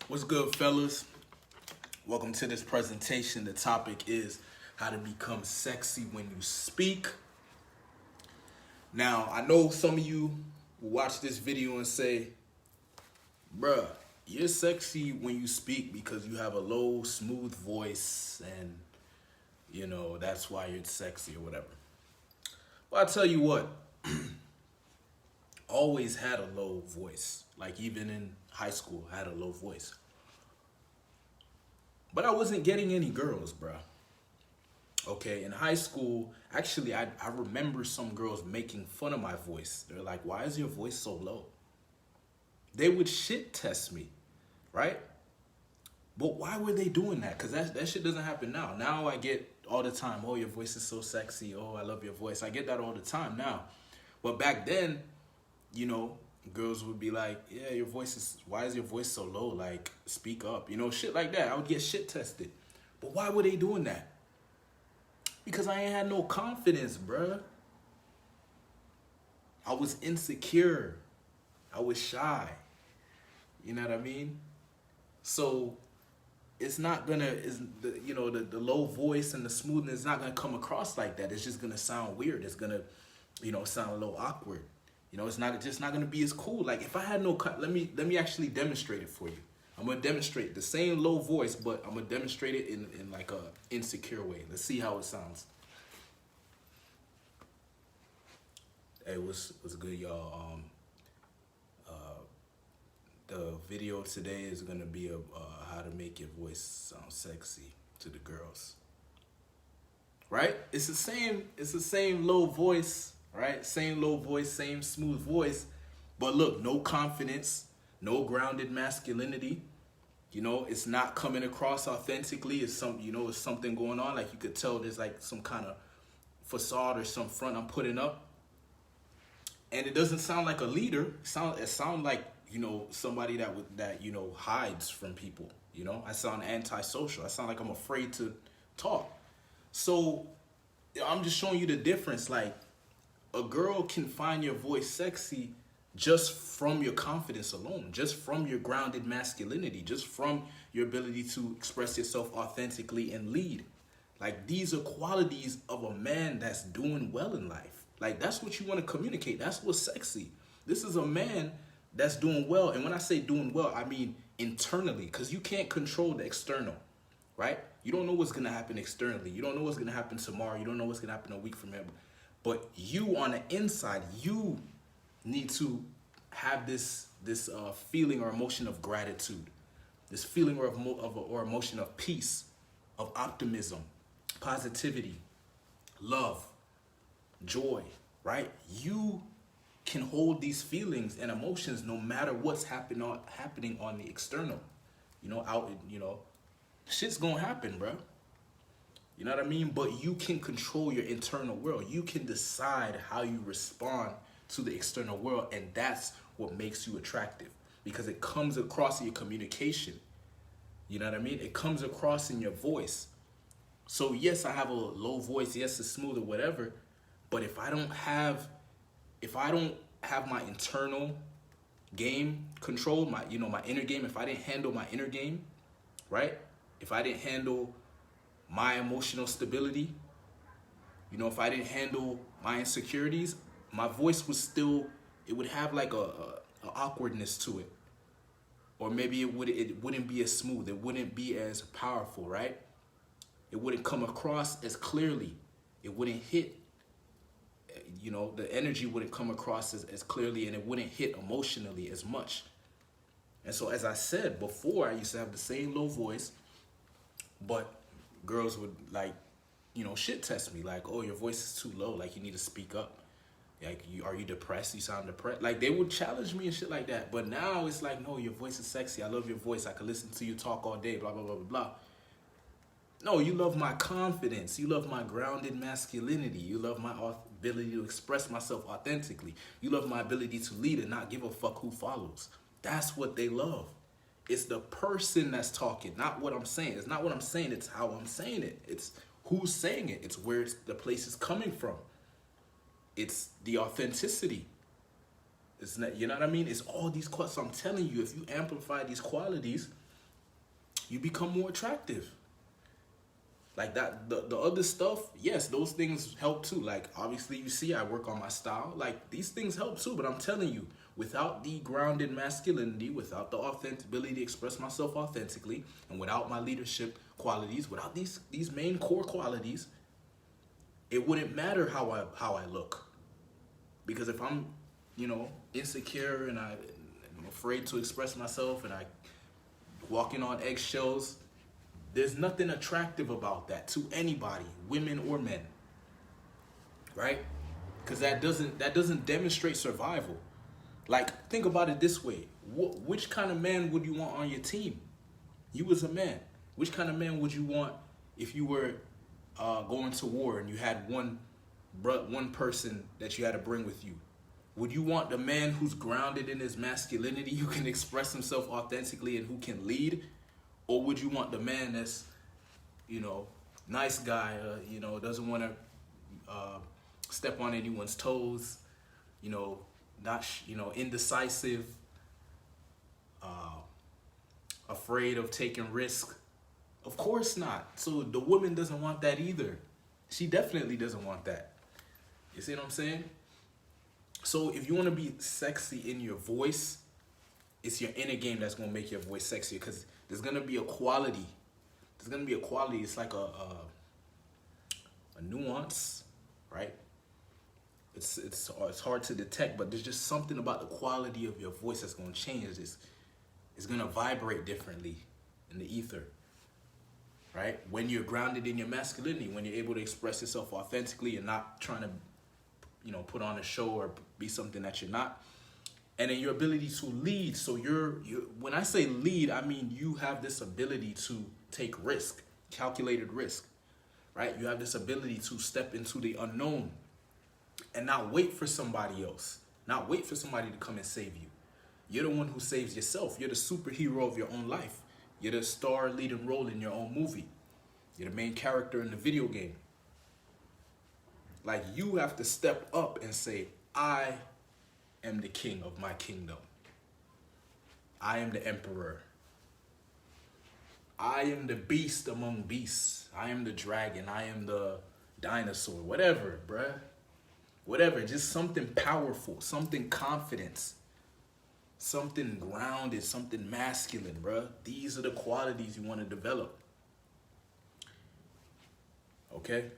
What's good, fellas? Welcome to this presentation. The topic is how to become sexy when you speak. Now, I know some of you will watch this video and say, bruh, you're sexy when you speak because you have a low, smooth voice and, that's why you're sexy or whatever. Well, I'll tell you what, always had a low voice. Like even in high school, I had a low voice. But I wasn't getting any girls, bro. Okay, in high school, actually, I remember some girls making fun of my voice. They're like, why is your voice so low? They would shit test me, right? But why were they doing that? Because that shit doesn't happen now. Now I get all the time, oh, your voice is so sexy. Oh, I love your voice. I get that all the time now. But back then, girls would be like, yeah, why is your voice so low? Like, speak up, shit like that. I would get shit tested. But why were they doing that? Because I ain't had no confidence, bruh. I was insecure. I was shy. You know what I mean? So it's not gonna, the low voice and the smoothness is not gonna come across like that. It's just gonna sound weird. It's gonna, sound a little awkward. It's just not gonna be as cool. Like if I had no, let me actually demonstrate it for you. I'm gonna demonstrate the same low voice, but I'm gonna demonstrate it in like a insecure way. Let's see how it sounds. Hey, what's good, y'all? The video today is gonna be how to make your voice sound sexy to the girls. Right? It's the same low voice, right? Same low voice, same smooth voice. But look, no confidence, no grounded masculinity. It's not coming across authentically. It's it's something going on. Like you could tell there's like some kind of facade or some front I'm putting up. And it doesn't sound like a leader. It sound like, somebody that hides from people. I sound antisocial. I sound like I'm afraid to talk. So I'm just showing you the difference. Like a girl can find your voice sexy just from your confidence alone, just from your grounded masculinity, just from your ability to express yourself authentically and lead. Like these are qualities of a man that's doing well in life. Like that's what you want to communicate. That's what's sexy. This is a man that's doing well. And when I say doing well, I mean internally, because you can't control the external, right? You don't know what's going to happen externally. You don't know what's going to happen tomorrow. You don't know what's going to happen a week from now. But you on the inside, you need to have this feeling or emotion of gratitude, this feeling or emotion of peace, of optimism, positivity, love, joy, right? You can hold these feelings and emotions no matter what's happening on the external. Shit's gonna happen, bro. You know what I mean? But you can control your internal world. You can decide how you respond to the external world, and that's what makes you attractive because it comes across in your communication. You know what I mean? It comes across in your voice. So yes, I have a low voice. Yes, it's smooth or whatever. But if I don't have my internal game controlled, my inner game, if I didn't handle my inner game, right? If I didn't handle my emotional stability, if I didn't handle my insecurities, my voice it would have like a awkwardness to it. Or maybe it wouldn't be as smooth. It wouldn't be as powerful, right? It wouldn't come across as clearly. It wouldn't hit, the energy wouldn't come across as clearly, and it wouldn't hit emotionally as much. And so, as I said before, I used to have the same low voice, but girls would shit test me. Like, oh, your voice is too low. Like, you need to speak up. Like, are you depressed? You sound depressed. Like, they would challenge me and shit like that. But now it's like, no, your voice is sexy. I love your voice. I could listen to you talk all day, blah, blah, blah, blah, blah. No, you love my confidence. You love my grounded masculinity. You love my ability to express myself authentically. You love my ability to lead and not give a fuck who follows. That's what they love. It's the person that's talking, not what I'm saying. It's not what I'm saying. It's how I'm saying it. It's who's saying it. It's where the place is coming from. It's the authenticity. It's not, you know what I mean? It's all these qualities. So I'm telling you, if you amplify these qualities, you become more attractive. Like that, the other stuff, yes, those things help too. Like, obviously, you see, I work on my style. Like, these things help too, but I'm telling you, without the grounded masculinity, without the authentic ability to express myself authentically, and without my leadership qualities, without these main core qualities, it wouldn't matter how I look. Because if I'm, insecure and I'm afraid to express myself and I walking on eggshells, there's nothing attractive about that to anybody, women or men, right? Because that doesn't demonstrate survival. Like, think about it this way: which kind of man would you want on your team? You as a man, which kind of man would you want if you were going to war and you had one person that you had to bring with you? Would you want the man who's grounded in his masculinity, who can express himself authentically and who can lead? Or would you want the man that's, nice guy, doesn't want to step on anyone's toes, not, indecisive, afraid of taking risk? Of course not. So the woman doesn't want that either. She definitely doesn't want that. You see what I'm saying? So if you want to be sexy in your voice, it's your inner game that's going to make your voice sexier, because there's going to be a quality. There's going to be a quality. It's like a nuance, right? It's hard to detect, but there's just something about the quality of your voice that's going to change. It's going to vibrate differently in the ether, right? When you're grounded in your masculinity, when you're able to express yourself authentically and not trying to, put on a show or be something that you're not. And then your ability to lead. So when I say lead, I mean you have this ability to take risk, calculated risk, right? You have this ability to step into the unknown and not wait for somebody else, not wait for somebody to come and save you. You're the one who saves yourself. You're the superhero of your own life. You're the star leading role in your own movie. You're the main character in the video game. Like, you have to step up and say, I am the king of my kingdom. I am the emperor. I am the beast among beasts. I am the dragon. I am the dinosaur. Whatever, bruh. Whatever. Just something powerful. Something confidence. Something grounded. Something masculine, bruh. These are the qualities you want to develop. Okay?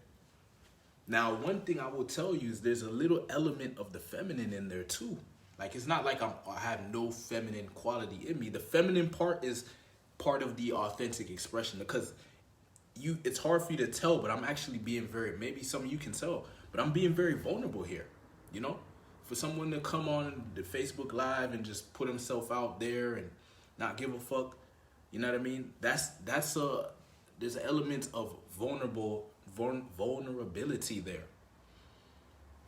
Now, one thing I will tell you is there's a little element of the feminine in there too. Like, it's not like I have no feminine quality in me. The feminine part is part of the authentic expression, because it's hard for you to tell, but I'm actually being maybe some of you can tell, but I'm being very vulnerable here, For someone to come on the Facebook Live and just put himself out there and not give a fuck, you know what I mean? There's an element of vulnerability there.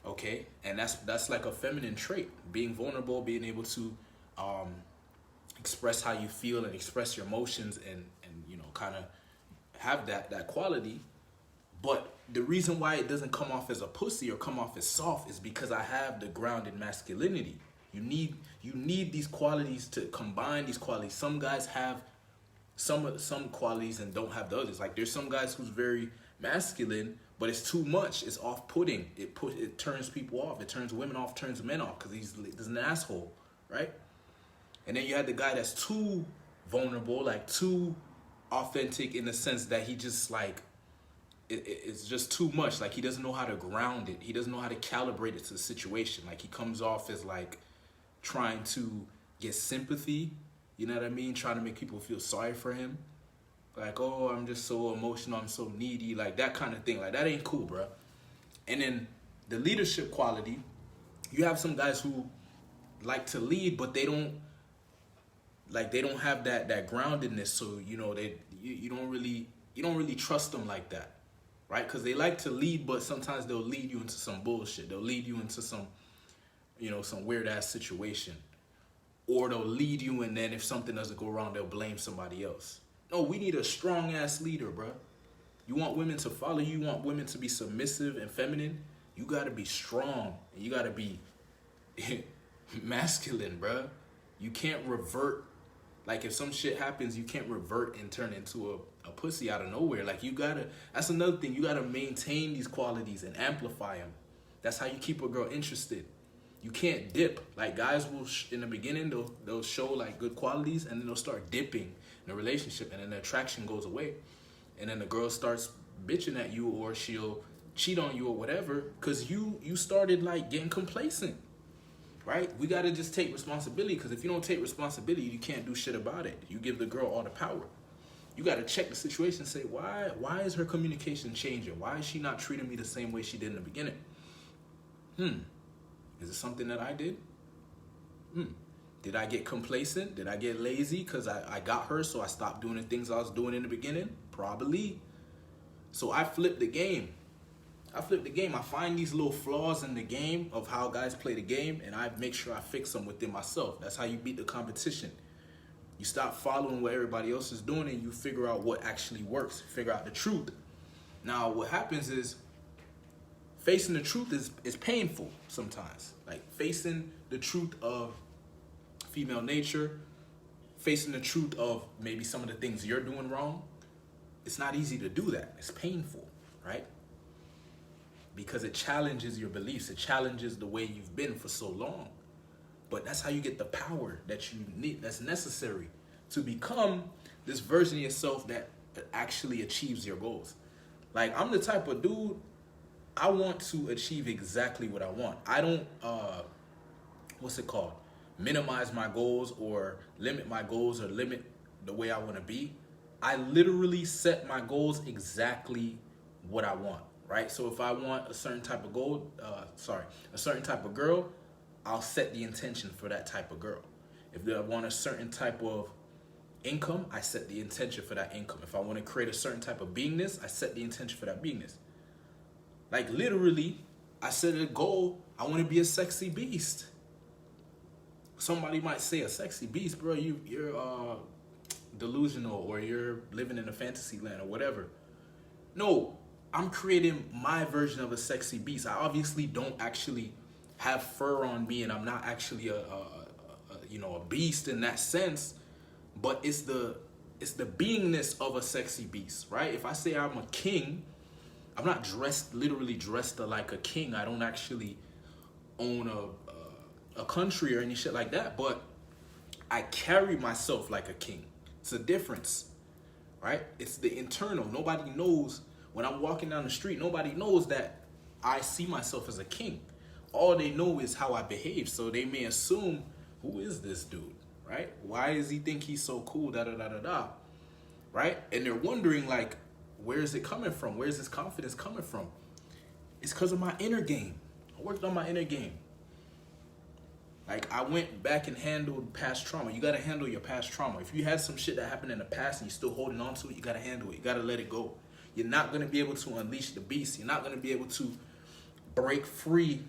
Okay, and that's like a feminine trait, being vulnerable, being able to express how you feel and express your emotions and kind of have that quality. But the reason why it doesn't come off as a pussy or come off as soft is because I have the grounded masculinity. You need these qualities to combine these qualities. Some guys have some qualities and don't have the others. Like, there's some guys who's very masculine, but it's too much. It's off-putting. It turns people off. It turns women off, turns men off, because he's an asshole, right? And then you have the guy that's too vulnerable, like too authentic in the sense that he just like, it's just too much. Like, he doesn't know how to ground it. He doesn't know how to calibrate it to the situation. Like, he comes off as like trying to get sympathy, you know what I mean? Trying to make people feel sorry for him. Like, oh, I'm just so emotional, I'm so needy, like that kind of thing. Like, that ain't cool, bro. And then the leadership quality, you have some guys who like to lead, but they don't have that groundedness. So, you don't really trust them like that, right? Because they like to lead, but sometimes they'll lead you into some bullshit. They'll lead you into some weird ass situation, or they'll lead you, and then if something doesn't go wrong, they'll blame somebody else. No, we need a strong ass leader, bro. You want women to follow you, you want women to be submissive and feminine, you gotta be strong, and you gotta be masculine, bro. You can't revert Like if some shit happens, you can't revert and turn into a pussy out of nowhere. Like you gotta, that's another thing. You gotta maintain these qualities and amplify them. That's how you keep a girl interested. You can't dip. Like guys will, in the beginning, they'll show like good qualities and then they'll start dipping in a relationship and then the attraction goes away. And then the girl starts bitching at you or she'll cheat on you or whatever because you started like getting complacent. Right? We got to just take responsibility because if you don't take responsibility, you can't do shit about it. You give the girl all the power. You got to check the situation and say, why is her communication changing? Why is she not treating me the same way she did in the beginning? Is it something that I did? Did I get complacent? Did I get lazy because I got her so I stopped doing the things I was doing in the beginning? Probably. So I flipped the game. I find these little flaws in the game of how guys play the game, and I make sure I fix them within myself. That's how you beat the competition. You stop following what everybody else is doing, and you figure out what actually works. Figure out the truth. Now, what happens is facing the truth is painful sometimes. Like facing the truth of female nature, facing the truth of maybe some of the things you're doing wrong. It's not easy to do that. It's painful, right? Because it challenges your beliefs. It challenges the way you've been for so long. But that's how you get the power that you need, that's necessary to become this version of yourself that actually achieves your goals. Like, I'm the type of dude, I want to achieve exactly what I want. I don't, minimize my goals or limit my goals or limit the way I want to be. I literally set my goals exactly what I want. Right? So if I want a certain type of a certain type of girl, I'll set the intention for that type of girl. If I want a certain type of income, I set the intention for that income. If I want to create a certain type of beingness, I set the intention for that beingness. Like literally, I set a goal, I want to be a sexy beast. Somebody might say a sexy beast, bro, you're delusional or you're living in a fantasy land or whatever. No. I'm creating my version of a sexy beast. I obviously don't actually have fur on me, and I'm not actually a beast in that sense. But it's the beingness of a sexy beast, right? If I say I'm a king, I'm not literally dressed like a king. I don't actually own a country or any shit like that. But I carry myself like a king. It's a difference, right? It's the internal. Nobody knows. When I'm walking down the street, nobody knows that I see myself as a king. All they know is how I behave. So they may assume, who is this dude, right? Why does he think he's so cool, da-da-da-da-da, right? And they're wondering, like, where is it coming from? Where's this confidence coming from? It's because of my inner game. I worked on my inner game. Like, I went back and handled past trauma. You got to handle your past trauma. If you had some shit that happened in the past and you're still holding on to it, you got to handle it. You got to let it go. You're not going to be able to unleash the beast. You're not going to be able to break free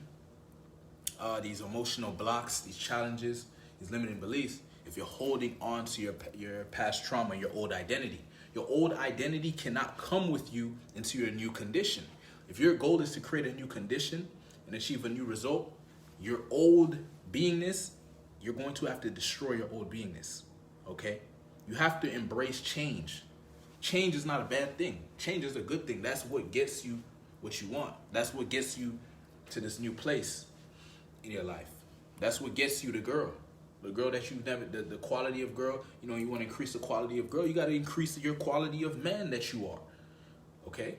these emotional blocks, these challenges, these limiting beliefs if you're holding on to your past trauma, your old identity. Your old identity cannot come with you into your new condition. If your goal is to create a new condition and achieve a new result, your old beingness, you're going to have to destroy your old beingness, okay? You have to embrace change. Change is not a bad thing. Change is a good thing. That's what gets you what you want. That's what gets you to this new place in your life. That's what gets you the girl that you never, the quality of girl. You know, you want to increase the quality of girl, you got to increase your quality of man that you are, okay?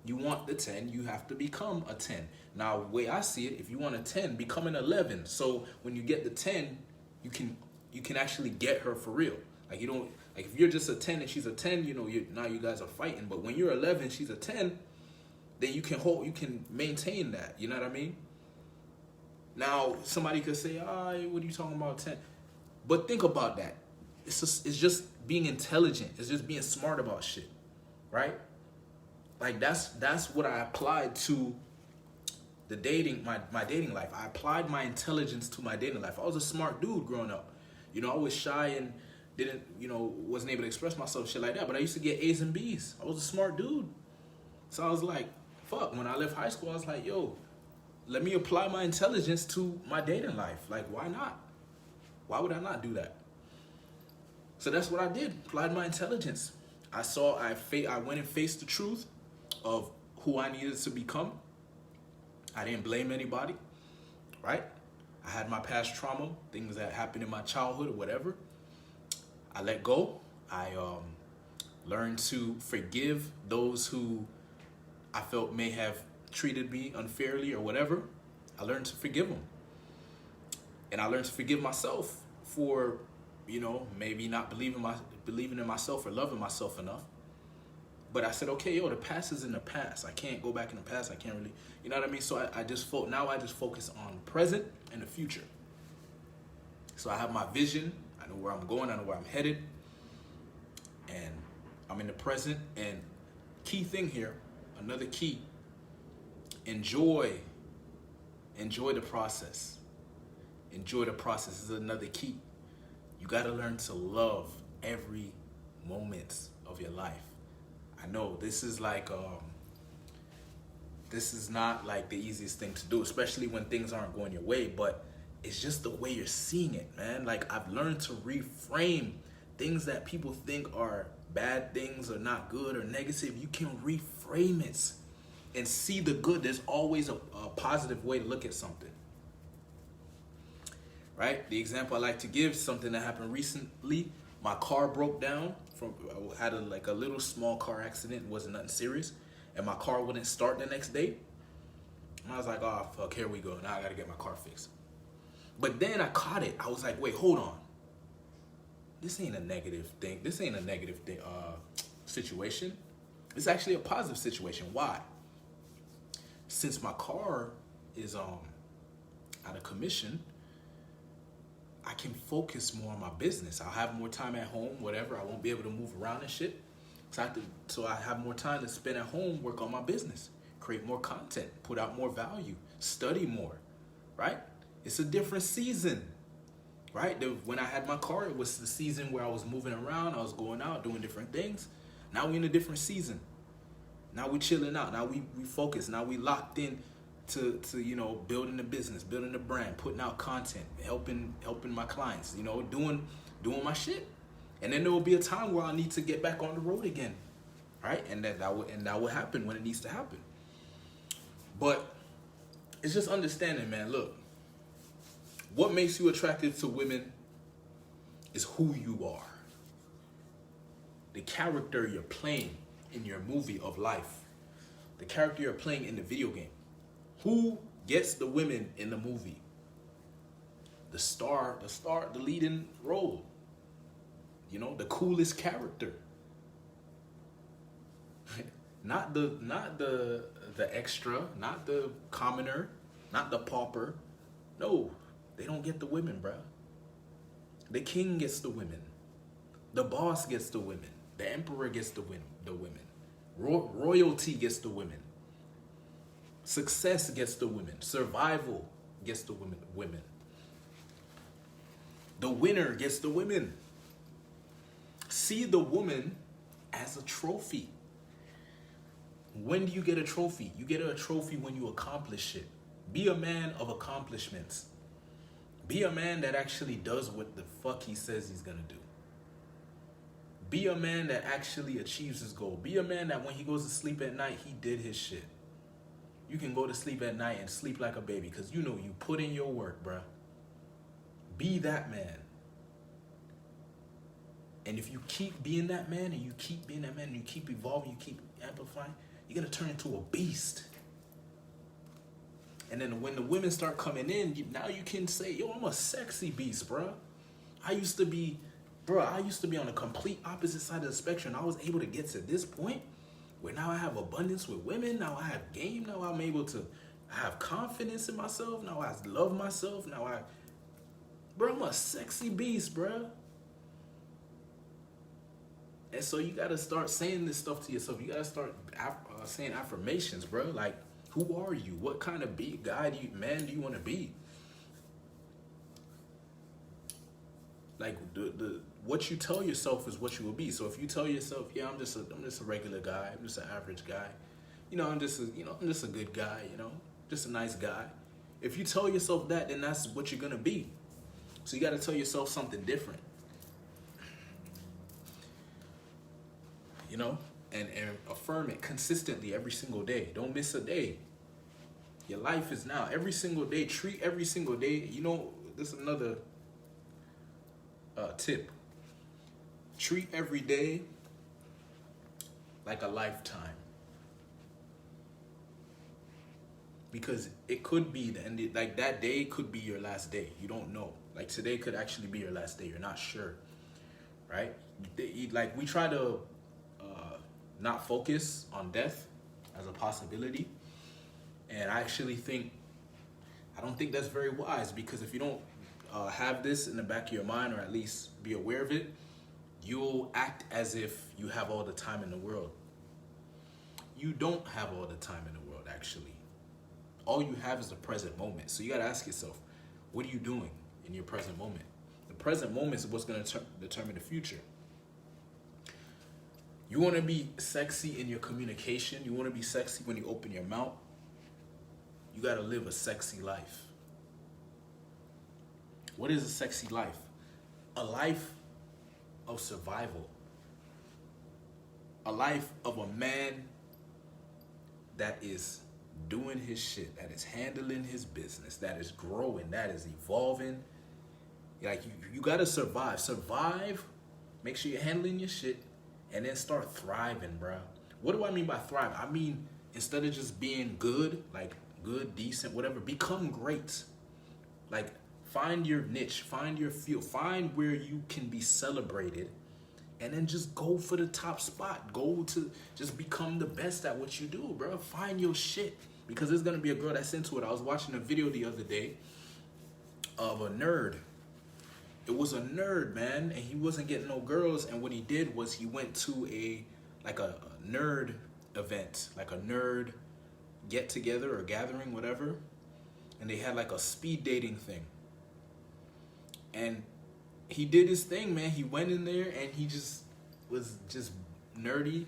You want the 10, you have to become a 10. Now, the way I see it, if you want a 10, become an 11. So when you get the 10, you can actually get her for real. Like, you don't, like, if you're just a 10 and she's a 10, you know, now you guys are fighting. But when you're 11, she's a 10, then you can maintain that. You know what I mean? Now, somebody could say, what are you talking about 10? But think about that. It's just being intelligent. It's just being smart about shit, right? Like, that's what I applied to the dating, my dating life. I applied my intelligence to my dating life. I was a smart dude growing up. You know, I was shy and wasn't able to express myself, shit like that. But I used to get A's and B's. I was a smart dude. So I was like, fuck, when I left high school, I was like, yo, let me apply my intelligence to my dating life. Like, why not? Why would I not do that? So that's what I did. Applied my intelligence. I went and faced the truth of who I needed to become. I didn't blame anybody, right? I had my past trauma, things that happened in my childhood or whatever. I let go. I learned to forgive those who I felt may have treated me unfairly or whatever. I learned to forgive them. And I learned to forgive myself for, maybe not believing in myself or loving myself enough. But I said, okay, the past is in the past. I can't go back in the past. I can't really, you know what I mean? So I just focus on the present and the future. So I have my vision. I know where I'm going. I know where I'm headed. And I'm in the present. And key thing here, another key, enjoy the process. Enjoy the process is another key. You got to learn to love every moment of your life. I know this is not like the easiest thing to do, especially when things aren't going your way, but it's just the way you're seeing it, man. Like, I've learned to reframe things that people think are bad things or not good or negative. You can reframe it and see the good. There's always a positive way to look at something. Right? The example I like to give, something that happened recently. My car broke down. I had a little small car accident. It wasn't nothing serious. And my car wouldn't start the next day. And I was like, oh, fuck, here we go. Now I got to get my car fixed. But then I caught it. I was like, wait, hold on. This ain't a negative thing. This ain't a negative thing, situation. It's actually a positive situation. Why? Since my car is out of commission, I can focus more on my business. I'll have more time at home, whatever. I won't be able to move around and shit. So I have more time to spend at home, work on my business, create more content, put out more value, study more, right? It's a different season, right? When I had my car, it was the season where I was moving around. I was going out, doing different things. Now we're in a different season. Now we chilling out. Now we focus. Now we locked in to building the business, building the brand, putting out content, helping my clients, doing my shit. And then there will be a time where I need to get back on the road again, right? And that will happen when it needs to happen. But it's just understanding, man. Look, what makes you attractive to women is who you are. The character you're playing in your movie of life. The character you're playing in the video game. Who gets the women in the movie? The star, the leading role. The coolest character. not the extra, not the commoner, not the pauper. No, they don't get the women, bruh. The king gets the women. The boss gets the women. The emperor gets the women. Royalty gets the women. Success gets the women. Survival gets the women. The winner gets the women. See the woman as a trophy. When do you get a trophy? You get a trophy when you accomplish it. Be a man of accomplishments. Be a man that actually does what the fuck he says he's gonna do. Be a man that actually achieves his goal. Be a man that when he goes to sleep at night, he did his shit. You can go to sleep at night and sleep like a baby because you put in your work, bruh. Be that man. And if you keep being that man and you keep being that man and you keep evolving, you keep amplifying, you're going to turn into a beast. And then when the women start coming in, now you can say, yo, I'm a sexy beast, bruh. I used to be on the complete opposite side of the spectrum. I was able to get to this point where now I have abundance with women. Now I have game. Now I'm able to have confidence in myself. Now I love myself. I'm a sexy beast, bruh. And so you got to start saying this stuff to yourself. You got to start saying affirmations, bro. Like, who are you? What kind of guy man do you want to be? Like, what you tell yourself is what you will be. So if you tell yourself, yeah, I'm just a regular guy. I'm just an average guy. I'm just a good guy, just a nice guy. If you tell yourself that, then that's what you're going to be. So you got to tell yourself something different. you know, and affirm it consistently every single day. Don't miss a day. Your life is now. Every single day, treat every single day. You know, this is another tip. Treat every day like a lifetime. Because it could be, and like that day could be your last day. You don't know. Like today could actually be your last day. You're not sure, right? Like we try to not focus on death as a possibility. And I don't think that's very wise, because if you don't have this in the back of your mind, or at least be aware of it, you'll act as if you have all the time in the world. You don't have all the time in the world, actually. All you have is the present moment. So you got to ask yourself, what are you doing in your present moment? The present moment is what's going to determine the future. You want to be sexy in your communication. You want to be sexy when you open your mouth. You got to live a sexy life. What is a sexy life? A life of survival. A life of a man that is doing his shit, that is handling his business, that is growing, that is evolving. Like you got to survive. Survive. Make sure you're handling your shit, and then start thriving, bro. What do I mean by thrive? I mean, instead of just being good, like good, decent, whatever, become great. Like find your niche, find your field, find where you can be celebrated, and then just go for the top spot. Go to just become the best at what you do, bro. Find your shit, because there's gonna be a girl that's into it. I was watching a video the other day of a nerd. It was a nerd, man, and he wasn't getting no girls. And what he did was he went to a nerd event, like a nerd get together or gathering, whatever. And they had like a speed dating thing. And he did his thing, man. He went in there and he just was just nerdy,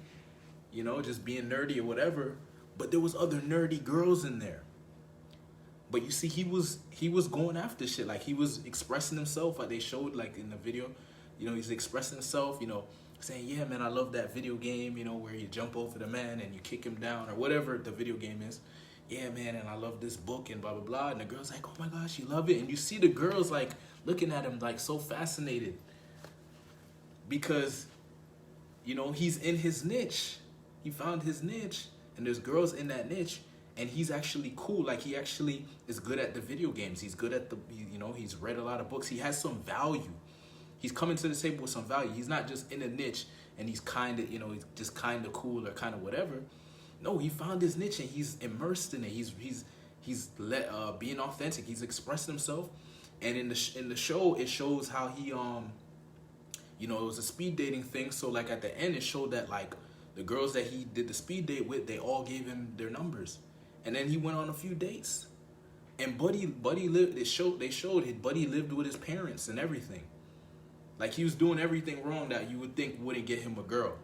you know, just being nerdy or whatever. But there was other nerdy girls in there. But you see, he was going after shit. Like he was expressing himself, like they showed like in the video. You know, he's expressing himself, you know, saying, yeah, man, I love that video game, you know, where you jump over the man and you kick him down or whatever the video game is. Yeah, man, and I love this book and blah, blah, blah. And the girl's like, oh my gosh, you love it. And you see the girls like looking at him like so fascinated, because, you know, he's in his niche. He found his niche, and there's girls in that niche. And he's actually cool. Like he actually is good at the video games. He's good at he's read a lot of books. He has some value. He's coming to the table with some value. He's not just in a niche and he's kind of, he's just kind of cool or kind of whatever. No, he found his niche and he's immersed in it. He's being authentic. He's expressing himself. And in the show, it shows how he it was a speed dating thing. So like at the end, it showed that like the girls that he did the speed date with, they all gave him their numbers. And then he went on a few dates, and Buddy lived. They showed his Buddy lived with his parents and everything. Like he was doing everything wrong that you would think wouldn't get him a girl.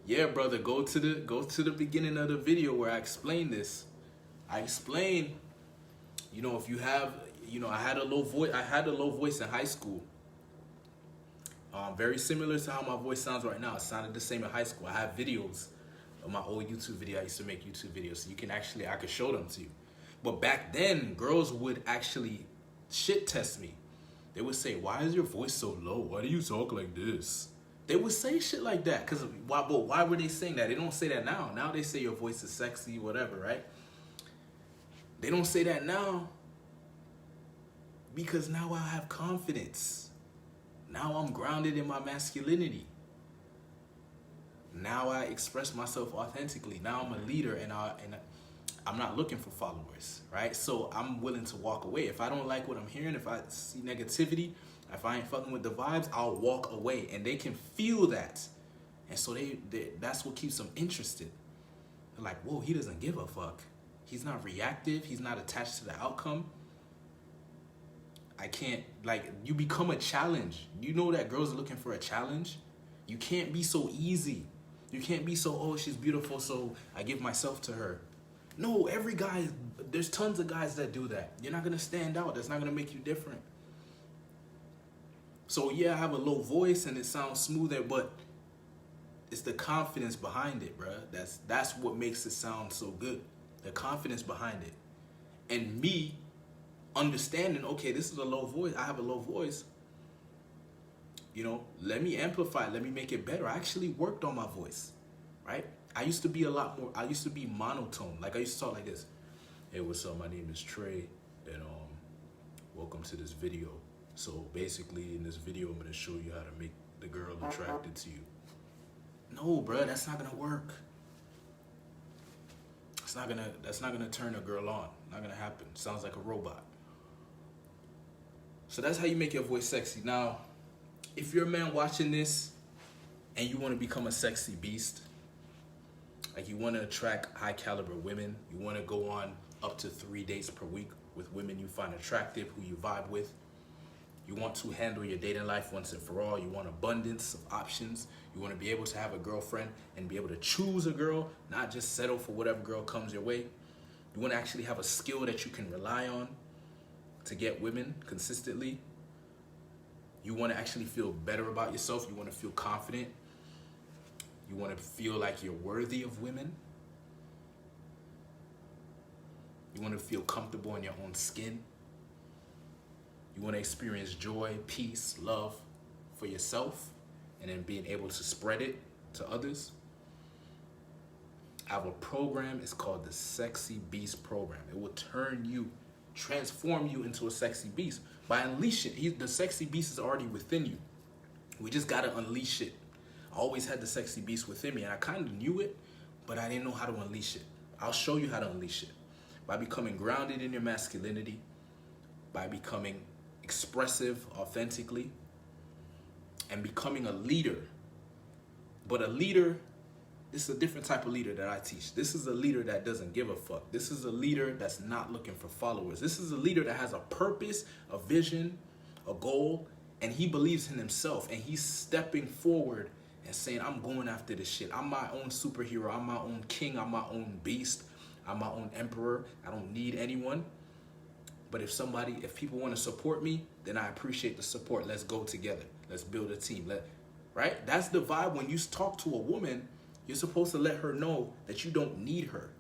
Yeah, brother, go to the beginning of the video where I explain this. I explain, if you have, I had a low voice in high school. Very similar to how my voice sounds right now. It sounded the same in high school. I have videos of my old YouTube video. I used to make YouTube videos, so I could show them to you. But back then, girls would actually shit test me. They would say, "Why is your voice so low? Why do you talk like this?" They would say shit like that. Why were they saying that? They don't say that now. Now they say your voice is sexy, whatever, right? They don't say that now because now I have confidence. Now I'm grounded in my masculinity. Now I express myself authentically. Now I'm a leader, and I'm not looking for followers, right? So I'm willing to walk away. If I don't like what I'm hearing, if I see negativity, if I ain't fucking with the vibes, I'll walk away. And they can feel that. And so that's what keeps them interested. They're like, whoa, he doesn't give a fuck. He's not reactive. He's not attached to the outcome. I can't, you become a challenge. You know that girls are looking for a challenge. You can't be so easy. You can't be so, oh, she's beautiful, so I give myself to her. No, there's tons of guys that do that. You're not going to stand out. That's not going to make you different. So yeah, I have a low voice and it sounds smoother, but it's the confidence behind it, bruh. That's what makes it sound so good. The confidence behind it. And me understanding, okay, this is a low voice. I have a low voice. You know, let me amplify it. Let me make it better. I actually worked on my voice, right? I used to be I used to be monotone. Like I used to talk like this. Hey, what's up? My name is Trey, and welcome to this video. So basically in this video, I'm gonna show you how to make the girl attracted to you. No, bro, that's not gonna work. That's not gonna turn a girl on. Not gonna happen. Sounds like a robot. So that's how you make your voice sexy. Now, if you're a man watching this and you want to become a sexy beast, like you want to attract high caliber women, you want to go on up to 3 dates per week with women you find attractive, who you vibe with, you want to handle your dating life once and for all, you want abundance of options, you want to be able to have a girlfriend and be able to choose a girl, not just settle for whatever girl comes your way. You want to actually have a skill that you can rely on to get women consistently. You want to actually feel better about yourself. You want to feel confident. You want to feel like you're worthy of women. You want to feel comfortable in your own skin. You want to experience joy, peace, love for yourself, and then being able to spread it to others. I have a program. It's called the Sexy Beast Program. It will transform you into a sexy beast by unleashing. The sexy beast is already within you. We just got to unleash it. I always had the sexy beast within me, and I kind of knew it, but I didn't know how to unleash it. I'll show you how to unleash it by becoming grounded in your masculinity, by becoming expressive authentically, and becoming a leader. But a leader, this is a different type of leader that I teach. This is a leader that doesn't give a fuck. This is a leader that's not looking for followers. This is a leader that has a purpose, a vision, a goal, and he believes in himself, and he's stepping forward and saying, I'm going after this shit. I'm my own superhero. I'm my own king. I'm my own beast. I'm my own emperor. I don't need anyone. But if people want to support me, then I appreciate the support. Let's go together. Let's build a team. Right? That's the vibe. When you talk to a woman, you're supposed to let her know that you don't need her.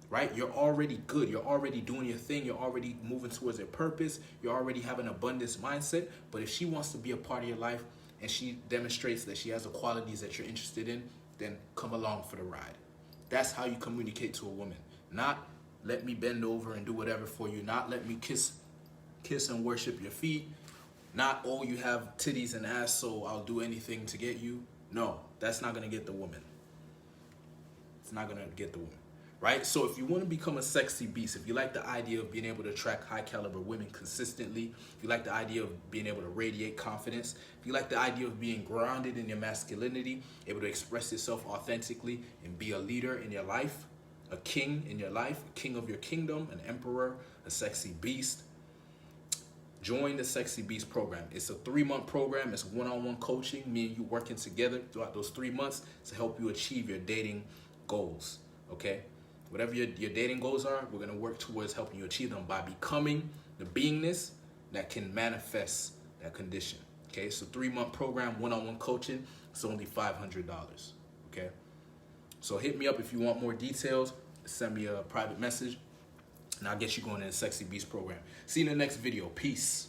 Right? You're already good. You're already doing your thing. You're already moving towards your purpose. You already have an abundance mindset. But if she wants to be a part of your life and she demonstrates that she has the qualities that you're interested in, then come along for the ride. That's how you communicate to a woman. Not let me bend over and do whatever for you. Not let me kiss and worship your feet. Not, oh, you have titties and ass, so I'll do anything to get you. No, that's not going to get the woman. It's not going to get the woman. Right? So if you want to become a sexy beast, if you like the idea of being able to attract high caliber women consistently, if you like the idea of being able to radiate confidence, if you like the idea of being grounded in your masculinity, able to express yourself authentically and be a leader in your life, a king in your life, a king of your kingdom, an emperor, a sexy beast, join the Sexy Beast Program. It's a 3-month program. It's one-on-one coaching, me and you working together throughout those 3 months to help you achieve your dating goals, okay? Whatever your dating goals are, we're going to work towards helping you achieve them by becoming the beingness that can manifest that condition, okay? So 3-month program, one-on-one coaching. It's only $500, okay? So hit me up if you want more details. Send me a private message, and I'll get you going in the Sexy Beast Program. See you in the next video. Peace.